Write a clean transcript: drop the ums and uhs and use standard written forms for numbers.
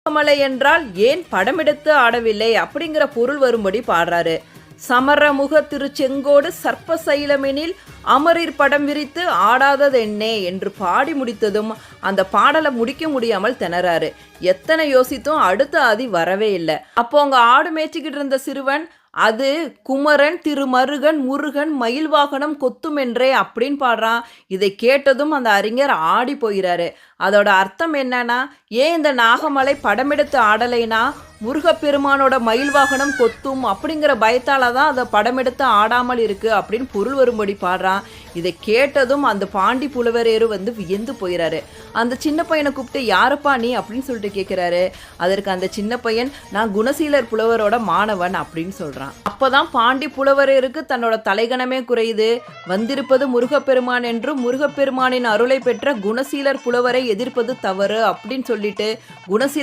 நாகமலை என்றால் ஏன் படமெடுத்து ஆடவில்லை அப்படிங்கிற பொருள் வரும்படி பாடுறாரு. சமரமுக திருச்செங்கோடு சர்ப்ப சைலமெனில் அமரீர் படம் விரித்து ஆடாததென்னே என்று பாடி முடித்ததும் அந்த பாடலை முடிக்க முடியாமல் திணறாரு. எத்தனை யோசித்தும் அடுத்த ஆதி வரவே இல்லை. அப்போ அங்க ஆடு மேய்ச்சிக்கிட்டு இருந்த சிறுவன், அது குமரன் திருமருகன் முருகன் மயில் வாகனம் கொத்துமென்றே அப்படின்னு பாடுறான். இதை கேட்டதும் அந்த அறிஞர் ஆடி போகிறாரு. அதோட அர்த்தம் என்னன்னா, ஏன் இந்த நாகமலை படமெடுத்து ஆடலைனா முருகப்பெருமானோட மயில் வாகனம் கொத்தும் அப்படிங்கிற பயத்தால தான் அதை படமெடுத்து ஆடாமல் இருக்கு அப்படின்னு பொருள் வரும்படி பாடுறான். இதை கேட்டதும் அந்த பாண்டி புலவரேறு வியந்து போயிறாரு. அந்த சின்ன பையனை கூப்பிட்டு, யாருப்பா நீ அப்படின்னு சொல்லிட்டு கேட்கிறாரு. அதற்கு அந்த சின்ன பையன், நான் குணசீலர் புலவரோட மாணவன் அப்படின்னு சொல்றான். அப்பதான் பாண்டி புலவரேருக்கு தன்னோட தலைகணமே குறையுது. வந்திருப்பது முருகப்பெருமான் என்றும் முருகப்பெருமானின் அருளை பெற்ற குணசீலர் புலவரை எதிர்ப்பது தவறு அப்படின்னு சொல்லிட்டு குணசீலர்